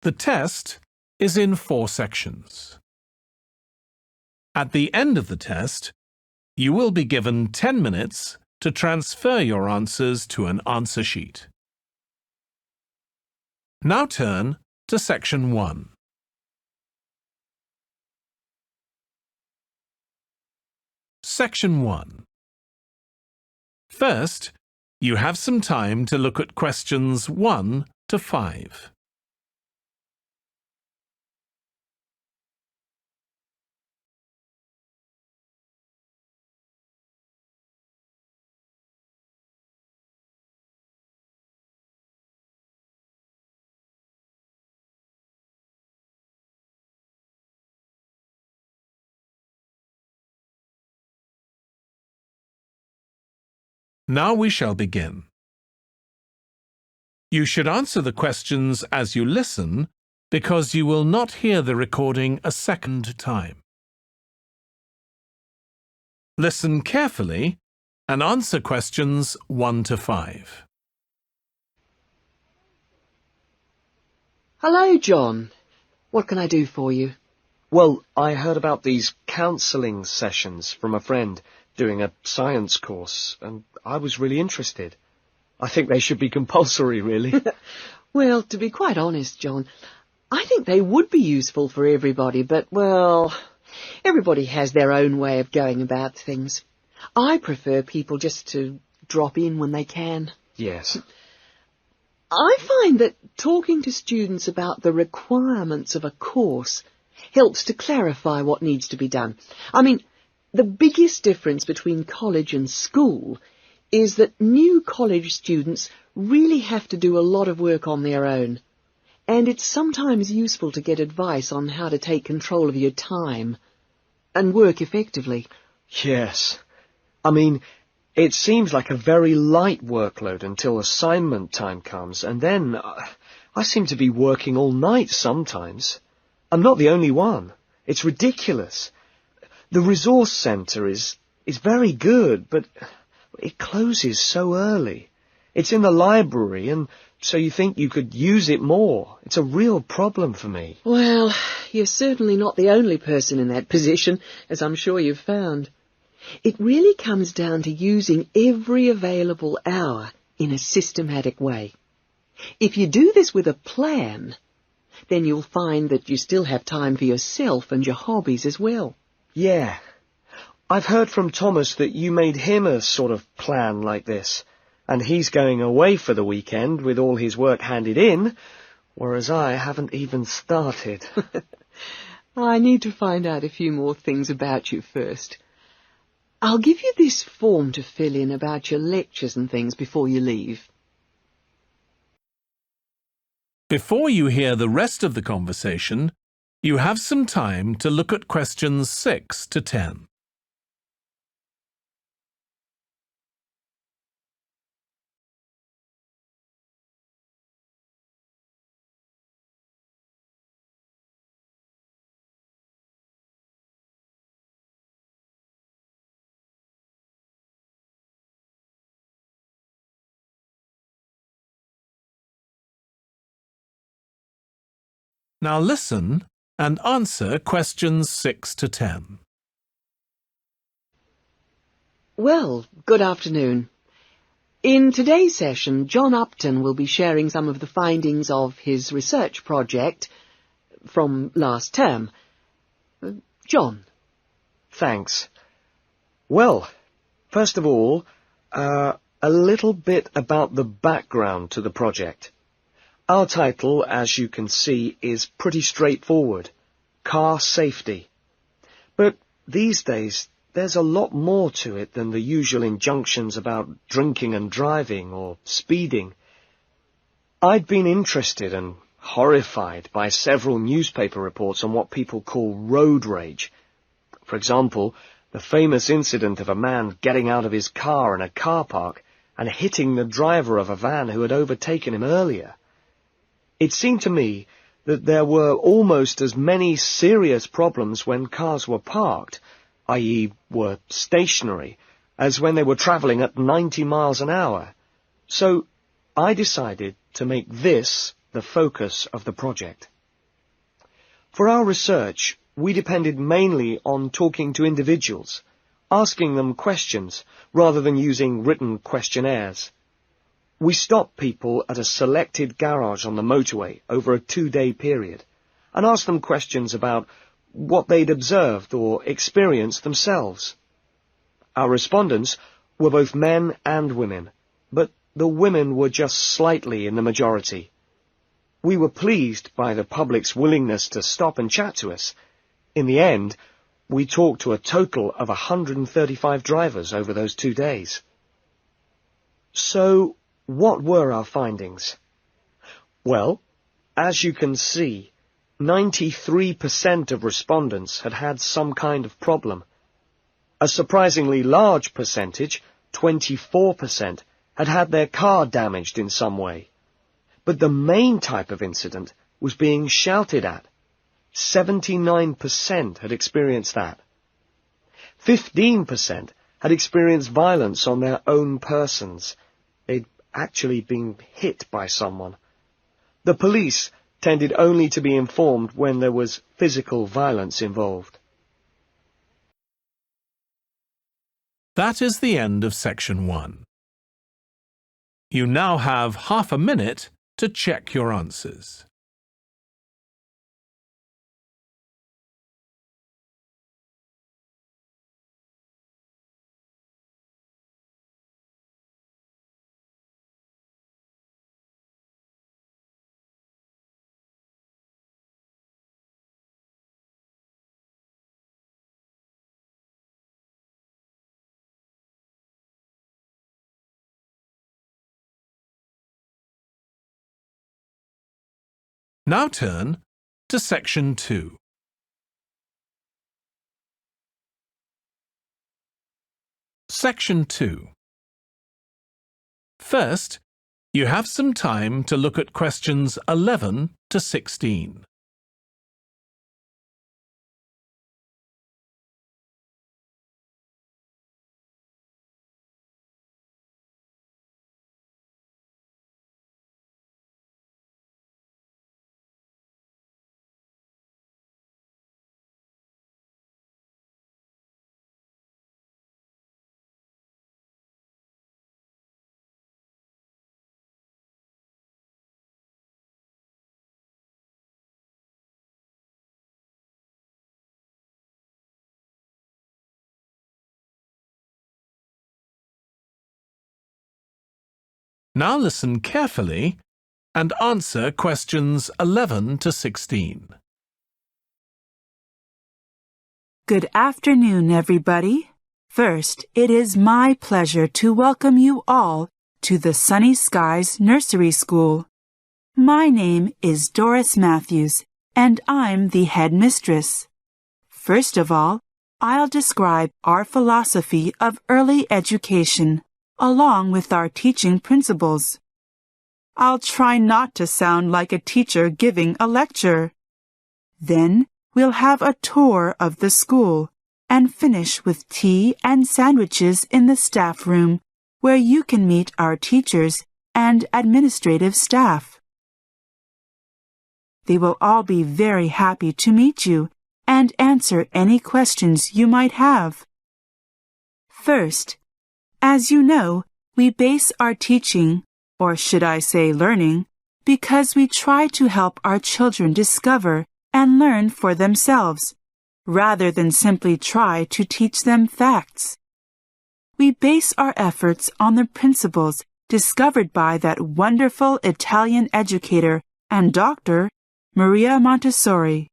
The test is in 4 sections. At the end of the test, you will be given 10 minutes to transfer your answers to an answer sheet. Now turn to Section 1. Section 1. First, you have some time to look at questions 1 to 5. Now we shall begin. You should answer the questions as you listen because you will not hear the recording a second time. Listen carefully and answer questions 1 to 5. Hello, John. What can I do for you? Well, I heard about these counselling sessions from a friend doing a science course, and I was really interested. I think they should be compulsory, really. Well, to be quite honest, John, I think they would be useful for everybody, but, well, everybody has their own way of going about things. I prefer people just to drop in when they can. Yes. I find that talking to students about the requirements of a course helps to clarify what needs to be done. I mean, the biggest difference between college and school is that new college students really have to do a lot of work on their own, and it's sometimes useful to get advice on how to take control of your time and work effectively. Yes. I mean, it seems like a very light workload until assignment time comes, and then I seem to be working all night sometimes. I'm not the only one. It's ridiculous. The resource centre is very good, but it closes so early. It's in the library, and so you think you could use it more. It's a real problem for me. Well, you're certainly not the only person in that position, as I'm sure you've found. It really comes down to using every available hour in a systematic way. If you do this with a plan, then you'll find that you still have time for yourself and your hobbies as well. Yeah. I've heard from Thomas that you made him a sort of plan like this, and he's going away for the weekend with all his work handed in, whereas I haven't even started. I need to find out a few more things about you first. I'll give you this form to fill in about your lectures and things before you leave. Before you hear the rest of the conversation, you have some time to look at questions 6 to 10. Now listen and answer questions 6 to 10. Well, good afternoon. In today's session, John Upton will be sharing some of the findings of his research project from last term. John. Thanks. Well, first of all, a little bit about the background to the project. Our title, as you can see, is pretty straightforward. Car safety. But these days, there's a lot more to it than the usual injunctions about drinking and driving or speeding. I'd been interested and horrified by several newspaper reports on what people call road rage. For example, the famous incident of a man getting out of his car in a car park and hitting the driver of a van who had overtaken him earlier. It seemed to me that there were almost as many serious problems when cars were parked, i.e. were stationary, as when they were travelling at 90 miles an hour. So I decided to make this the focus of the project. For our research, we depended mainly on talking to individuals, asking them questions rather than using written questionnaires. We stopped people at a selected garage on the motorway over a 2-day period and asked them questions about what they'd observed or experienced themselves. Our respondents were both men and women, but the women were just slightly in the majority. We were pleased by the public's willingness to stop and chat to us. In the end, we talked to a total of 135 drivers over those 2 days. So, what were our findings? Well, as you can see, 93% of respondents had had some kind of problem. A surprisingly large percentage, 24%, had had their car damaged in some way. But the main type of incident was being shouted at. 79% had experienced that. 15% had experienced violence on their own persons. They'd actually been hit by someone. The police tended only to be informed when there was physical violence involved. That is the end of section 1. You now have half a minute to check your answers. Now turn to section 2. Section 2. First, you have some time to look at questions 11 to 16. Now listen carefully and answer questions 11 to 16. Good afternoon, everybody. First, it is my pleasure to welcome you all to the Sunny Skies Nursery School. My name is Doris Matthews, and I'm the headmistress. First of all, I'll describe our philosophy of early education, along with our teaching principles. I'll try not to sound like a teacher giving a lecture. Then we'll have a tour of the school and finish with tea and sandwiches in the staff room, where you can meet our teachers and administrative staff. They will all be very happy to meet you and answer any questions you might have. First, as you know, we base our teaching, or should I say learning, because we try to help our children discover and learn for themselves, rather than simply try to teach them facts. We base our efforts on the principles discovered by that wonderful Italian educator and doctor, Maria Montessori.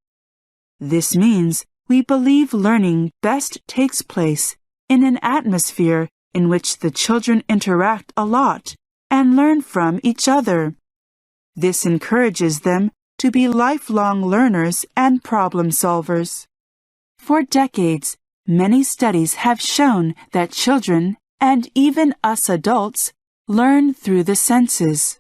This means we believe learning best takes place in an atmosphere in which the children interact a lot and learn from each other. This encourages them to be lifelong learners and problem solvers. For decades, many studies have shown that children, and even us adults, learn through the senses.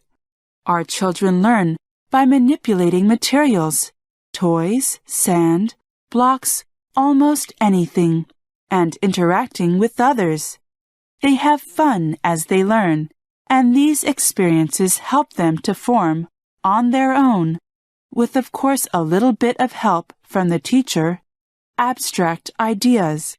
Our children learn by manipulating materials, toys, sand, blocks, almost anything, and interacting with others. They have fun as they learn, and these experiences help them to form on their own, with of course a little bit of help from the teacher, abstract ideas.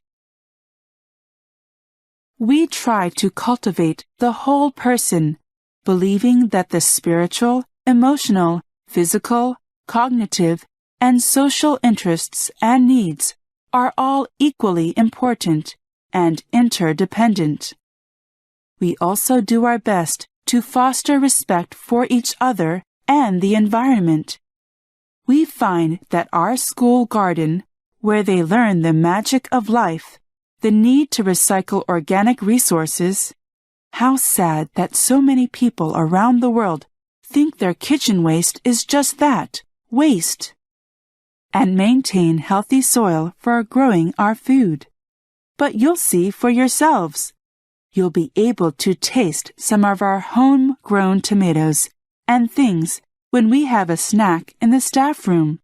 We try to cultivate the whole person, believing that the spiritual, emotional, physical, cognitive, and social interests and needs are all equally important and interdependent. We also do our best to foster respect for each other and the environment. We find that our school garden, where they learn the magic of life, the need to recycle organic resources. How sad that so many people around the world think their kitchen waste is just that, waste. And maintain healthy soil for growing our food. But you'll see for yourselves. You'll be able to taste some of our home-grown tomatoes and things when we have a snack in the staff room.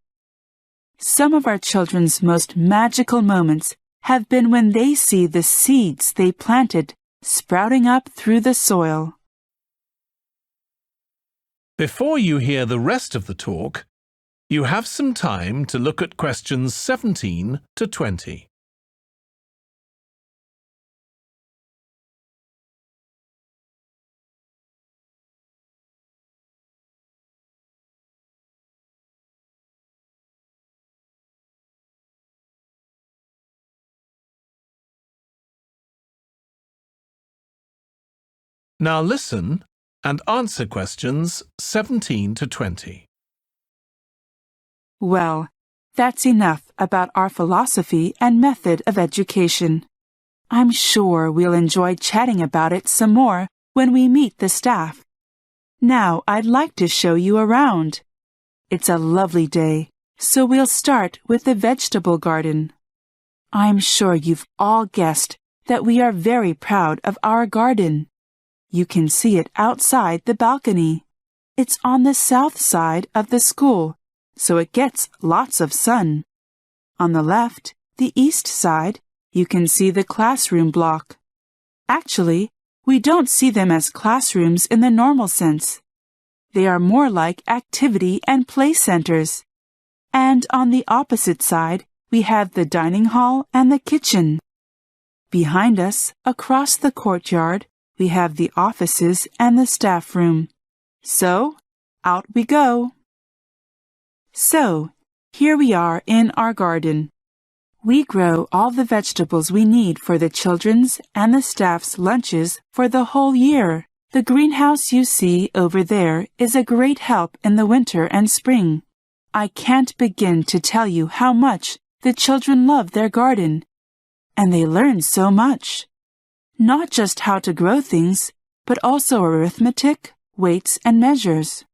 Some of our children's most magical moments have been when they see the seeds they planted sprouting up through the soil. Before you hear the rest of the talk, you have some time to look at questions 17 to 20. Now listen and answer questions 17 to 20. Well, that's enough about our philosophy and method of education. I'm sure we'll enjoy chatting about it some more when we meet the staff. Now I'd like to show you around. It's a lovely day, so we'll start with the vegetable garden. I'm sure you've all guessed that we are very proud of our garden. You can see it outside the balcony. It's on the south side of the school, so it gets lots of sun. On the left, the east side, you can see the classroom block. Actually, we don't see them as classrooms in the normal sense. They are more like activity and play centers. And on the opposite side, we have the dining hall and the kitchen. Behind us, across the courtyard, we have the offices and the staff room. So, out we go. So, here we are in our garden. We grow all the vegetables we need for the children's and the staff's lunches for the whole year. The greenhouse you see over there is a great help in the winter and spring. I can't begin to tell you how much the children love their garden. And they learn so much. Not just how to grow things, but also arithmetic, weights, and measures.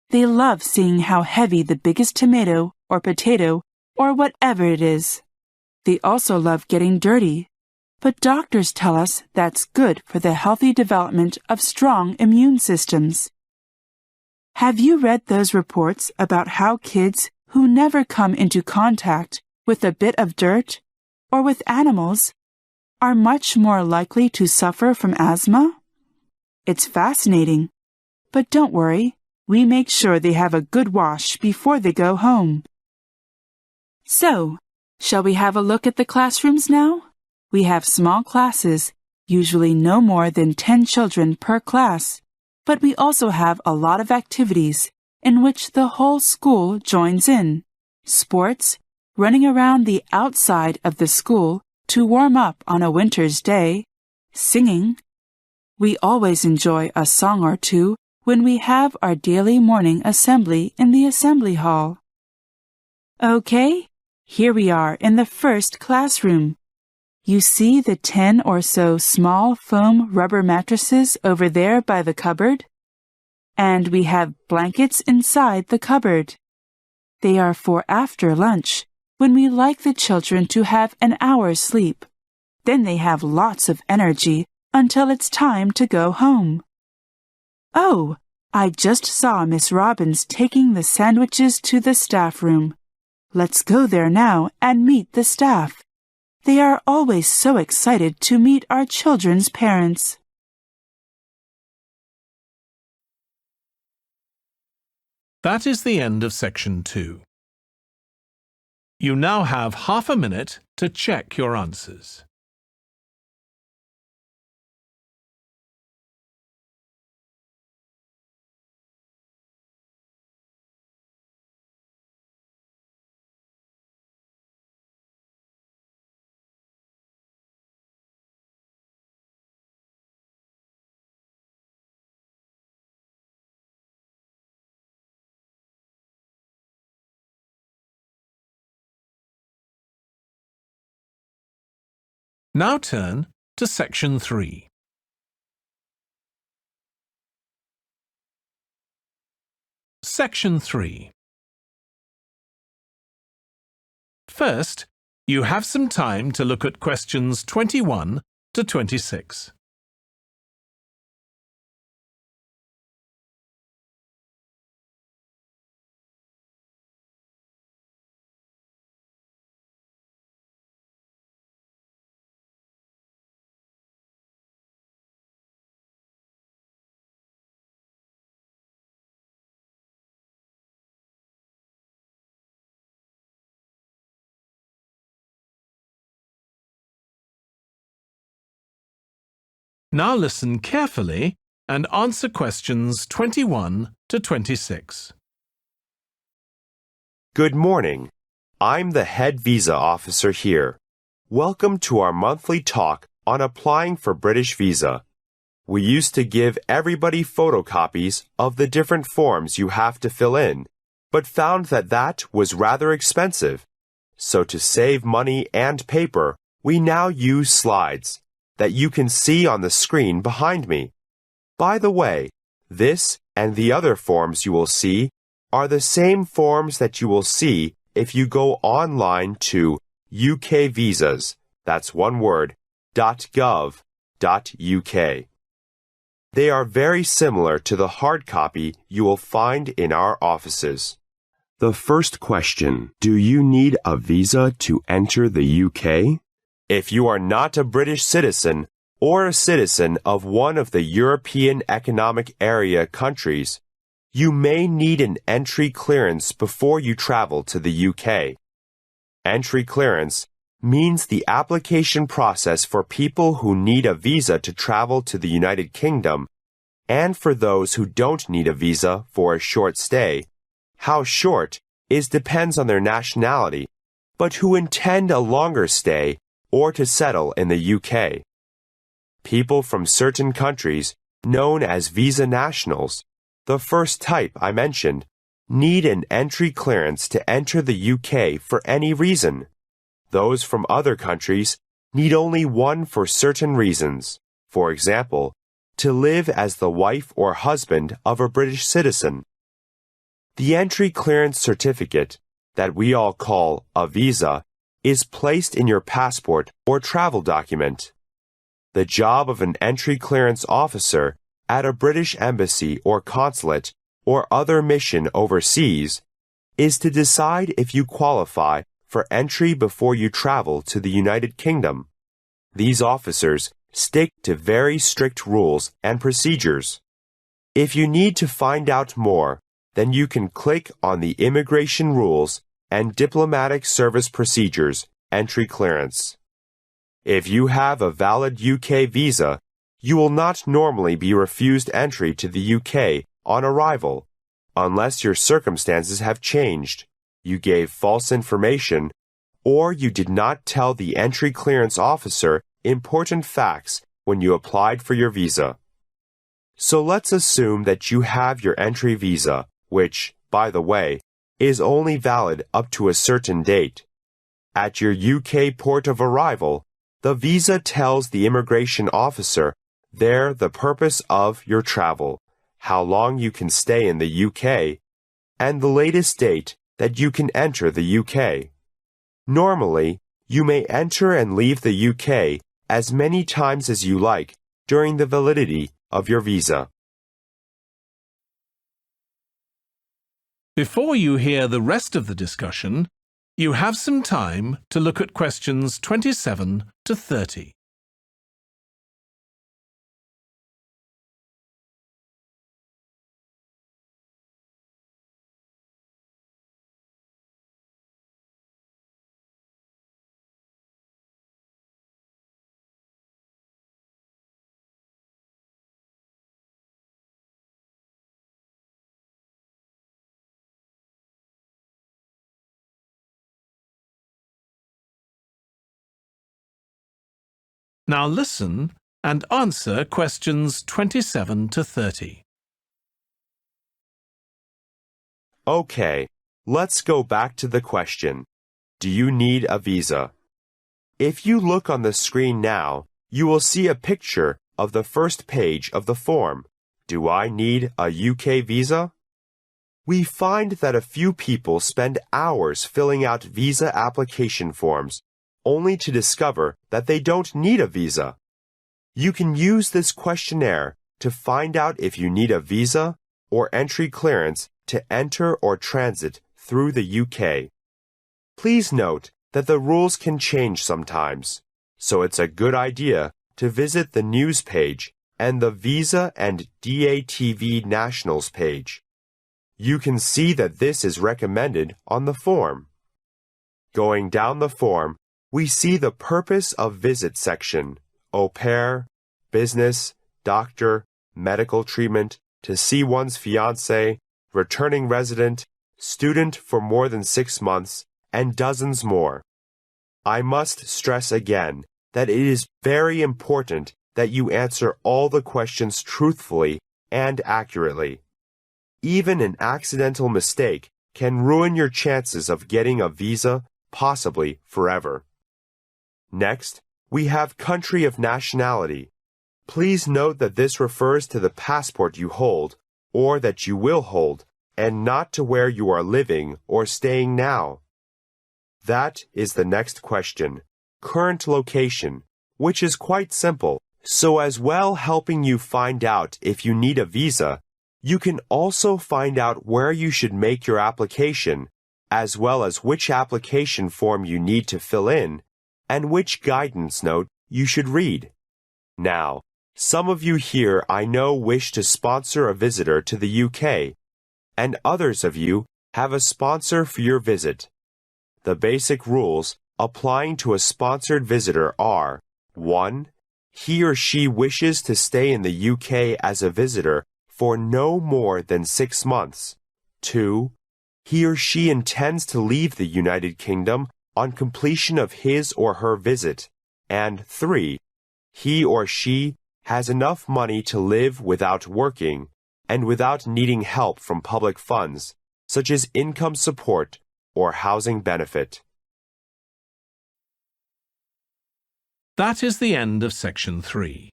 They love seeing how heavy the biggest tomato or potato or whatever it is. They also love getting dirty, but doctors tell us that's good for the healthy development of strong immune systems. Have you read those reports about how kids who never come into contact with a bit of dirt or with animals are much more likely to suffer from asthma? It's fascinating. But don't worry, we make sure they have a good wash before they go home. So, shall we have a look at the classrooms now? We have small classes, usually no more than 10 children per class, but we also have a lot of activities in which the whole school joins in. Sports, running around the outside of the school to warm up on a winter's day, singing. We always enjoy a song or two when we have our daily morning assembly in the assembly hall. Okay, here we are in the first classroom. You see the 10 or so small foam rubber mattresses over there by the cupboard? And we have blankets inside the cupboard. They are for after lunch, when we like the children to have an hour's sleep. Then they have lots of energy until it's time to go home. Oh, I just saw Miss Robbins taking the sandwiches to the staff room. Let's go there now and meet the staff. They are always so excited to meet our children's parents. That is the end of section 2. You now have half a minute to check your answers. Now turn to section 3. Section 3. First, you have some time to look at questions 21 to 26. Now listen carefully and answer questions 21 to 26. Good morning. I'm the head visa officer here. Welcome to our monthly talk on applying for British visa. We used to give everybody photocopies of the different forms you have to fill in, but found that was rather expensive. So to save money and paper, we now use slides that you can see on the screen behind me. By the way, this and the other forms you will see are the same forms that you will see if you go online to UK Visas, that's one word, .gov.uk. They are very similar to the hard copy you will find in our offices. The first question, do you need a visa to enter the UK? If you are not a British citizen or a citizen of one of the European Economic Area countries, you may need an entry clearance before you travel to the UK. Entry clearance means the application process for people who need a visa to travel to the United Kingdom and for those who don't need a visa for a short stay. How short depends on their nationality, but who intend a longer stay or to settle in the UK. People from certain countries, known as visa nationals, the first type I mentioned, need an entry clearance to enter the UK for any reason. Those from other countries need only one for certain reasons. For example, to live as the wife or husband of a British citizen. The entry clearance certificate, that we all call a visa, is placed in your passport or travel document. The job of an entry clearance officer at a British embassy or consulate or other mission overseas is to decide if you qualify for entry before you travel to the United Kingdom. These officers stick to very strict rules and procedures. If you need to find out more, then you can click on the Immigration Rules and Diplomatic Service Procedures entry clearance. If you have a valid UK visa, you will not normally be refused entry to the UK on arrival, unless your circumstances have changed, you gave false information, or you did not tell the entry clearance officer important facts when you applied for your visa. So let's assume that you have your entry visa, which, by the way, is only valid up to a certain date. At your UK port of arrival, the visa tells the immigration officer there the purpose of your travel, how long you can stay in the UK, and the latest date that you can enter the UK. Normally, you may enter and leave the UK as many times as you like during the validity of your visa. Before you hear the rest of the discussion, you have some time to look at questions 27 to 30. Now listen and answer questions 27 to 30. Okay, let's go back to the question. Do you need a visa? If you look on the screen now, you will see a picture of the first page of the form. Do I need a UK visa? We find that a few people spend hours filling out visa application forms, only to discover that they don't need a visa. You can use this questionnaire to find out if you need a visa or entry clearance to enter or transit through the UK. Please note that the rules can change sometimes, so it's a good idea to visit the news page and the Visa and DATV Nationals page. You can see that this is recommended on the form. Going down the form, we see the purpose of visit section, au pair, business, doctor, medical treatment, to see one's fiancé, returning resident, student for more than 6 months, and dozens more. I must stress again that it is very important that you answer all the questions truthfully and accurately. Even an accidental mistake can ruin your chances of getting a visa, possibly forever. Next, we have country of nationality. Please note that this refers to the passport you hold, or that you will hold, and not to where you are living or staying now. That is the next question, current location, which is quite simple. So as well helping you find out if you need a visa, you can also find out where you should make your application, as well as which application form you need to fill in, and which guidance note you should read. Now, some of you here I know wish to sponsor a visitor to the UK, and others of you have a sponsor for your visit. The basic rules applying to a sponsored visitor are: 1. He or she wishes to stay in the UK as a visitor for no more than 6 months. 2. He or she intends to leave the United Kingdom on completion of his or her visit. And 3. He or she has enough money to live without working and without needing help from public funds, such as income support or housing benefit. That is the end of section 3.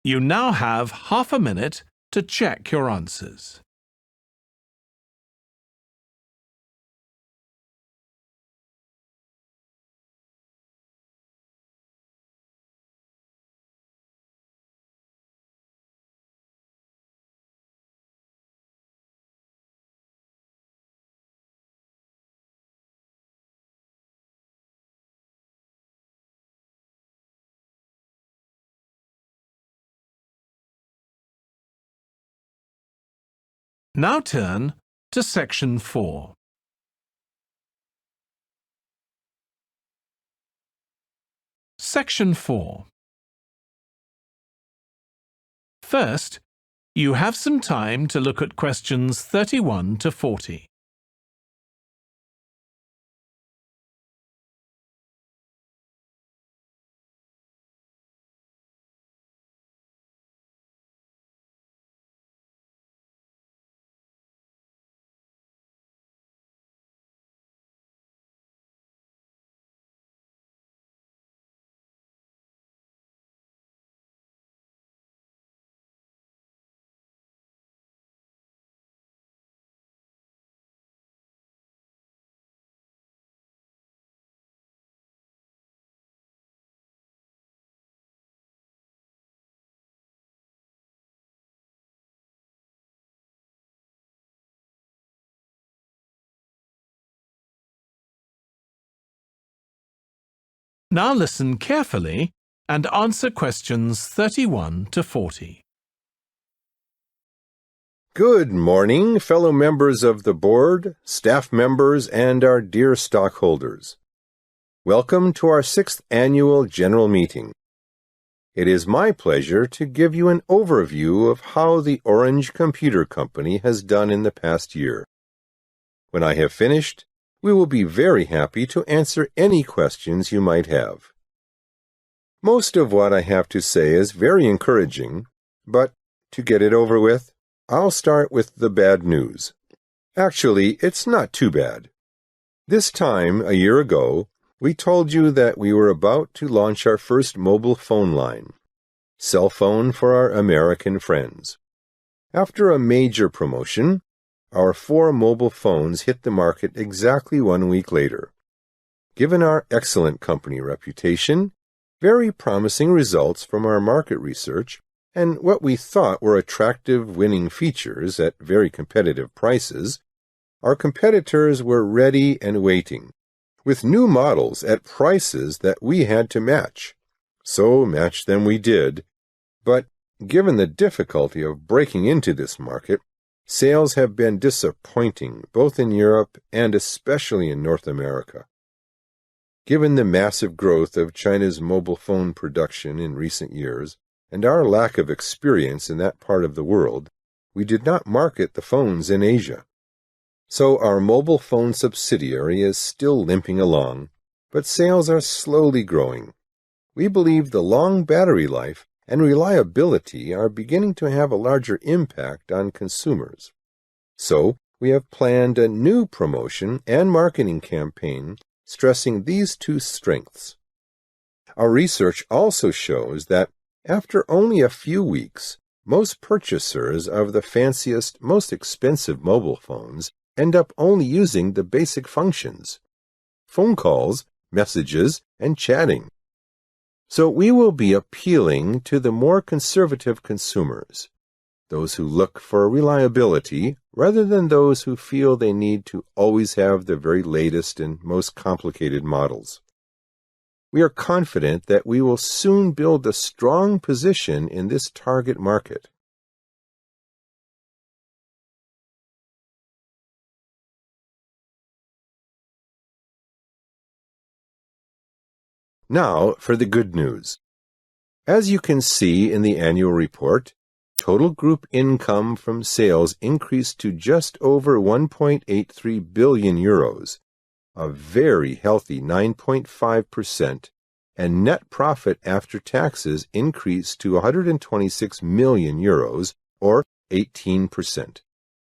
You now have half a minute to check your answers. Now turn to section 4. Section 4. First, you have some time to look at questions 31 to 40. Now listen carefully and answer questions 31 to 40. Good morning, fellow members of the board, staff members, and our dear stockholders. Welcome to our 6th annual general meeting. It is my pleasure to give you an overview of how the Orange Computer Company has done in the past year. When I have finished, we will be very happy to answer any questions you might have. Most of what I have to say is very encouraging, but to get it over with, I'll start with the bad news. Actually, it's not too bad. This time, a year ago, we told you that we were about to launch our first mobile phone line, cell phone for our American friends. After a major promotion, our 4 mobile phones hit the market exactly 1 week later. Given our excellent company reputation, very promising results from our market research, and what we thought were attractive winning features at very competitive prices, our competitors were ready and waiting, with new models at prices that we had to match. So match them we did, but given the difficulty of breaking into this market, sales have been disappointing both in Europe and especially in North America. Given the massive growth of China's mobile phone production in recent years and our lack of experience in that part of the world, we did not market the phones in Asia. So our mobile phone subsidiary is still limping along, but sales are slowly growing. We believe the long battery life and reliability are beginning to have a larger impact on consumers. So we have planned a new promotion and marketing campaign stressing these 2 strengths. Our research also shows that after only a few weeks, most purchasers of the fanciest, most expensive mobile phones end up only using the basic functions: phone calls, messages, and chatting. So we will be appealing to the more conservative consumers, those who look for reliability rather than those who feel they need to always have the very latest and most complicated models. We are confident that we will soon build a strong position in this target market. Now for the good news. As you can see in the annual report, total group income from sales increased to just over 1.83 billion euros, a very healthy 9.5%, and net profit after taxes increased to 126 million euros, or 18%.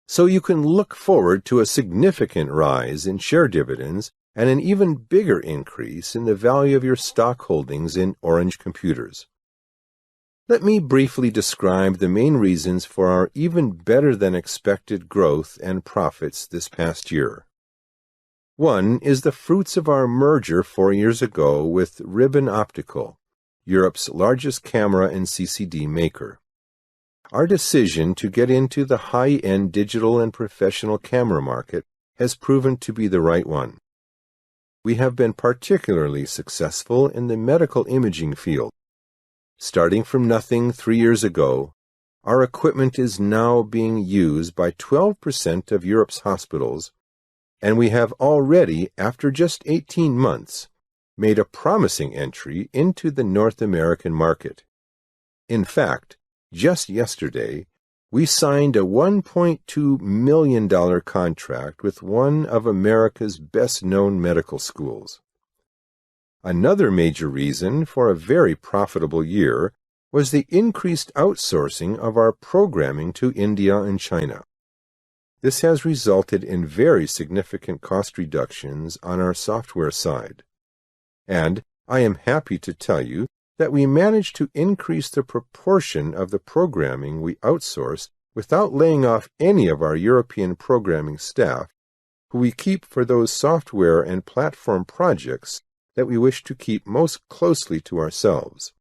So you can look forward to a significant rise in share dividends and an even bigger increase in the value of your stock holdings in Orange Computers. Let me briefly describe the main reasons for our even better than expected growth and profits this past year. One is the fruits of our merger 4 years ago with Ribbon Optical, Europe's largest camera and CCD maker. Our decision to get into the high-end digital and professional camera market has proven to be the right one. We have been particularly successful in the medical imaging field. Starting from nothing 3 years ago, our equipment is now being used by 12% of Europe's hospitals, and we have already, after just 18 months, made a promising entry into the North American market. In fact, just yesterday, we signed a $1.2 million contract with one of America's best-known medical schools. Another major reason for a very profitable year was the increased outsourcing of our programming to India and China. This has resulted in very significant cost reductions on our software side. And I am happy to tell you that we managed to increase the proportion of the programming we outsource without laying off any of our European programming staff, who we keep for those software and platform projects that we wish to keep most closely to ourselves.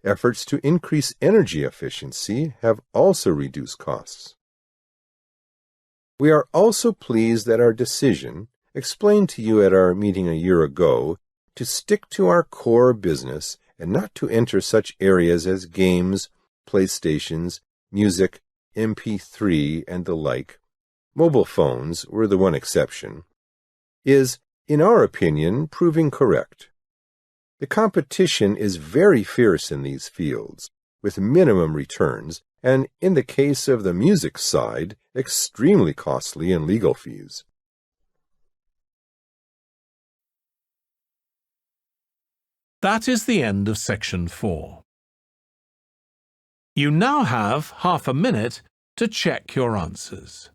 Efforts to increase energy efficiency have also reduced costs. We are also pleased that our decision, explained to you at our meeting a year ago, to stick to our core business and not to enter such areas as games, PlayStations, music, MP3, and the like, mobile phones were the one exception, is, in our opinion, proving correct. The competition is very fierce in these fields, with minimum returns, and in the case of the music side, extremely costly in legal fees. That is the end of section 4. You now have half a minute to check your answers.